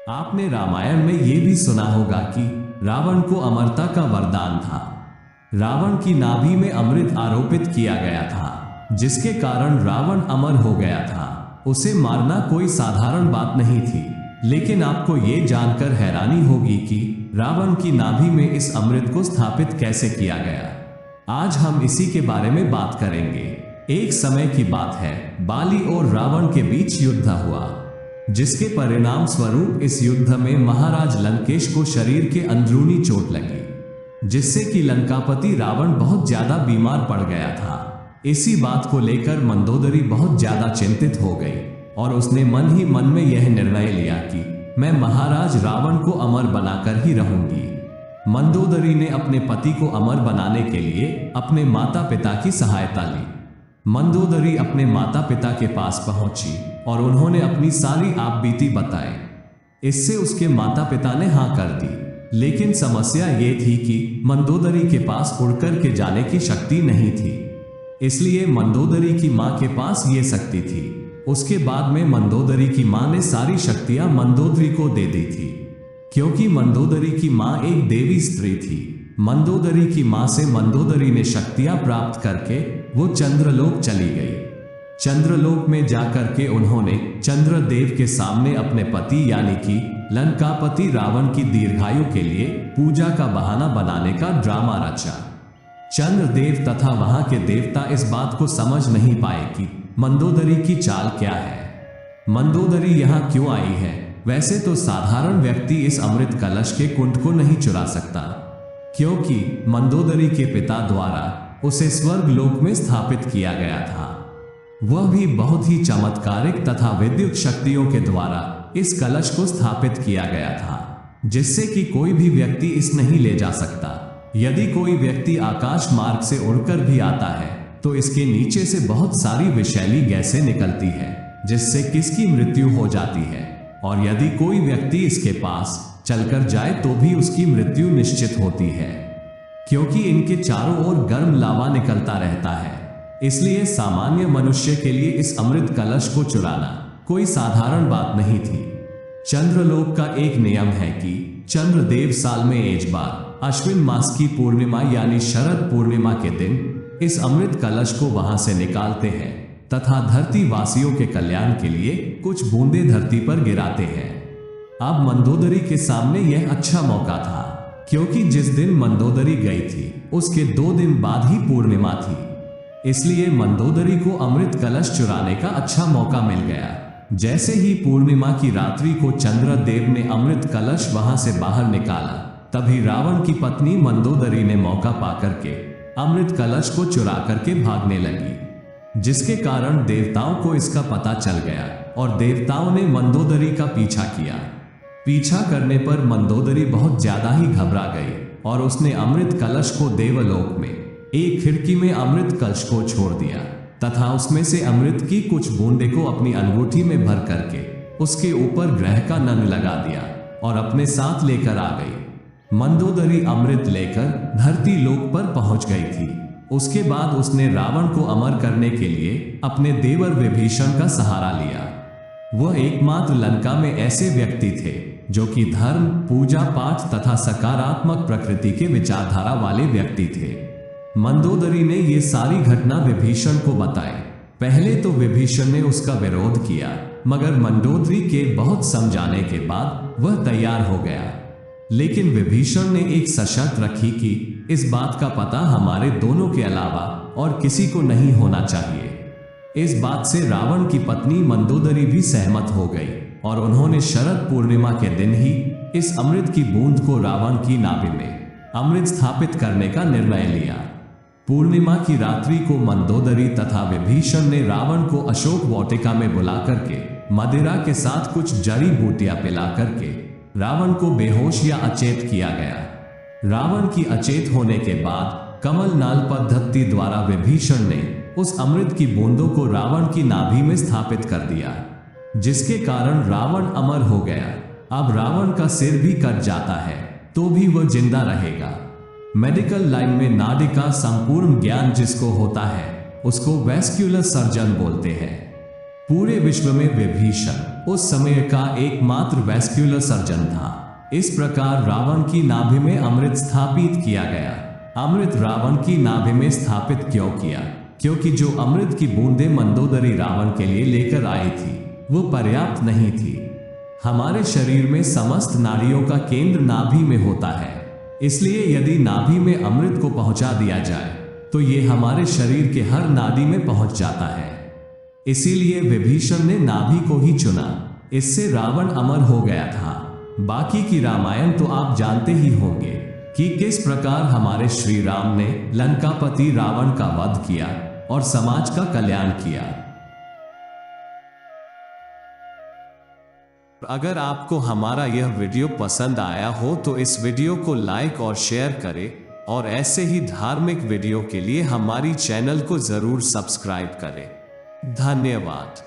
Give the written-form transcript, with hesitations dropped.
आपने रामायण में ये भी सुना होगा कि रावण को अमरता का वरदान था। रावण की नाभि में अमृत आरोपित किया गया था, जिसके कारण रावण अमर हो गया था। उसे मारना कोई साधारण बात नहीं थी। लेकिन आपको ये जानकर हैरानी होगी कि रावण की नाभि में इस अमृत को स्थापित कैसे किया गया। आज हम इसी के बारे में बात करेंगे। एक समय की बात है, बाली और रावण के बीच युद्ध हुआ, जिसके परिणाम स्वरूप इस युद्ध में महाराज लंकेश को शरीर के अंदरूनी चोट लगी, जिससे कि लंकापति रावण बहुत ज्यादा बीमार पड़ गया था। इसी बात को लेकर मंदोदरी बहुत ज्यादा चिंतित हो गई और उसने मन ही मन में यह निर्णय लिया कि मैं महाराज रावण को अमर बनाकर ही रहूंगी। मंदोदरी ने अपने पति को अमर बनाने के लिए अपने माता पिता की सहायता ली। मंदोदरी अपने माता पिता के पास पहुंची और उन्होंने अपनी सारी आपबीती बताई। इससे उसके माता पिता ने हाँ कर दी। लेकिन समस्या ये थी कि मंदोदरी के पास उड़कर के जाने की शक्ति नहीं थी, इसलिए मंदोदरी की माँ के पास ये शक्ति थी। उसके बाद में मंदोदरी की माँ ने सारी शक्तियां मंदोदरी को दे दी थी, क्योंकि मंदोदरी की माँ एक देवी स्त्री थी। मंदोदरी की माँ से मंदोदरी ने शक्तियां प्राप्त करके वो चंद्रलोक चली गई। चंद्रलोक में जाकर के उन्होंने चंद्रदेव के सामने अपने पति यानी कि लंकापति रावण की दीर्घायु के लिए पूजा का बहाना बनाने का ड्रामा रचा। चंद्रदेव तथा वहां के देवता इस बात को समझ नहीं पाए कि मंदोदरी की चाल क्या है, मंदोदरी यहाँ क्यों आई है। वैसे तो साधारण व्यक्ति इस अमृत कलश के कुंड को नहीं चुरा सकता, क्योंकि मंदोदरी के पिता द्वारा उसे स्वर्ग लोक में स्थापित किया गया था। वह भी बहुत ही चमत्कारिक तथा विद्युत शक्तियों के द्वारा इस कलश को स्थापित किया गया था, जिससे कि कोई भी व्यक्ति इस नहीं ले जा सकता। यदि कोई व्यक्ति आकाश मार्ग से उड़कर भी आता है तो इसके नीचे से बहुत सारी विषैली गैसें निकलती है, जिससे किसकी मृत्यु हो जाती है। और यदि कोई व्यक्ति इसके पास चलकर जाए तो भी उसकी मृत्यु निश्चित होती है, क्योंकि इनके चारों ओर गर्म लावा निकलता रहता है। इसलिए सामान्य मनुष्य के लिए इस अमृत कलश को चुराना कोई साधारण बात नहीं थी। चंद्रलोक का एक नियम है कि चंद्रदेव साल में एक बार अश्विन मास की पूर्णिमा यानी शरद पूर्णिमा के दिन इस अमृत कलश को वहां से निकालते हैं तथा धरती वासियों के कल्याण के लिए कुछ बूंदे धरती पर गिराते हैं। अब मंदोदरी के सामने यह अच्छा मौका था, क्योंकि जिस दिन मंदोदरी गई थी उसके 2 दिन बाद ही पूर्णिमा थी। इसलिए मंदोदरी को अमृत कलश चुराने का अच्छा मौका मिल गया। जैसे ही पूर्णिमा की रात्रि को चंद्रदेव ने अमृत कलश वहां से बाहर निकाला, तभी रावण की पत्नी मंदोदरी ने मौका पाकर के अमृत कलश को चुरा करके भागने लगी, जिसके कारण देवताओं को इसका पता चल गया और देवताओं ने मंदोदरी का पीछा किया। पीछा करने पर मंदोदरी बहुत ज्यादा ही घबरा गई और उसने अमृत कलश को देवलोक में एक खिड़की में अमृत कलश को छोड़ दिया तथा उसमें से अमृत की कुछ बूंदे को अपनी अंगूठी में भर करके उसके ऊपर ग्रह का नंग लगा दिया और अपने साथ लेकर आ गई। मंदोदरी अमृत लेकर धरती लोक पर पहुंच गई थी। उसके बाद उसने रावण को अमर करने के लिए अपने देवर विभीषण का सहारा लिया। वह एकमात्र लंका में ऐसे व्यक्ति थे जो कि धर्म, पूजा पाठ तथा सकारात्मक प्रकृति के विचारधारा वाले व्यक्ति थे। मंदोदरी ने ये सारी घटना विभीषण को बताई। पहले तो विभीषण ने उसका विरोध किया, मगर मंदोदरी के बहुत समझाने के बाद वह तैयार हो गया। लेकिन विभीषण ने एक शर्त रखी कि इस बात का पता हमारे दोनों के अलावा और किसी को नहीं होना चाहिए। इस बात से रावण की पत्नी मंदोदरी भी सहमत हो गई और उन्होंने शरद पूर्णिमा के दिन ही इस अमृत की बूंद को रावण की नाभि में अमृत स्थापित करने का निर्णय लिया। पूर्णिमा की रात्रि को मंदोदरी तथा विभीषण ने रावण को अशोक वाटिका में बुला करके मदिरा के साथ कुछ जड़ी बूटियां पिला करके रावण को बेहोश या अचेत किया गया। रावण की अचेत होने के बाद कमल नाल पद्धति द्वारा विभीषण ने उस अमृत की बूंदों को रावण की नाभि में स्थापित कर दिया, जिसके कारण रावण अमर हो गया। अब रावण का सिर भी कट जाता है तो भी वह जिंदा रहेगा। मेडिकल लाइन में नाड़ी का संपूर्ण ज्ञान जिसको होता है उसको वैस्क्यूलर सर्जन बोलते हैं। पूरे विश्व में विभीषण उस समय का एकमात्र वैस्क्युलर सर्जन था। इस प्रकार रावण की नाभि में अमृत स्थापित किया गया। अमृत रावण की नाभि में स्थापित क्यों किया? क्योंकि जो अमृत की बूंदें मंदोदरी रावण के लिए लेकर आई थी वो पर्याप्त नहीं थी। हमारे शरीर में समस्त नाड़ियों का केंद्र नाभि में होता है, इसलिए यदि नाभि में अमृत को पहुंचा दिया जाए तो ये हमारे शरीर के हर नाड़ी में पहुंच जाता है। इसीलिए विभीषण ने नाभि को ही चुना। इससे रावण अमर हो गया था। बाकी की रामायण तो आप जानते ही होंगे कि किस प्रकार हमारे श्री राम ने लंकापति रावण का वध किया और समाज का कल्याण किया। अगर आपको हमारा यह वीडियो पसंद आया हो तो इस वीडियो को लाइक और शेयर करें और ऐसे ही धार्मिक वीडियो के लिए हमारी चैनल को जरूर सब्सक्राइब करें। धन्यवाद।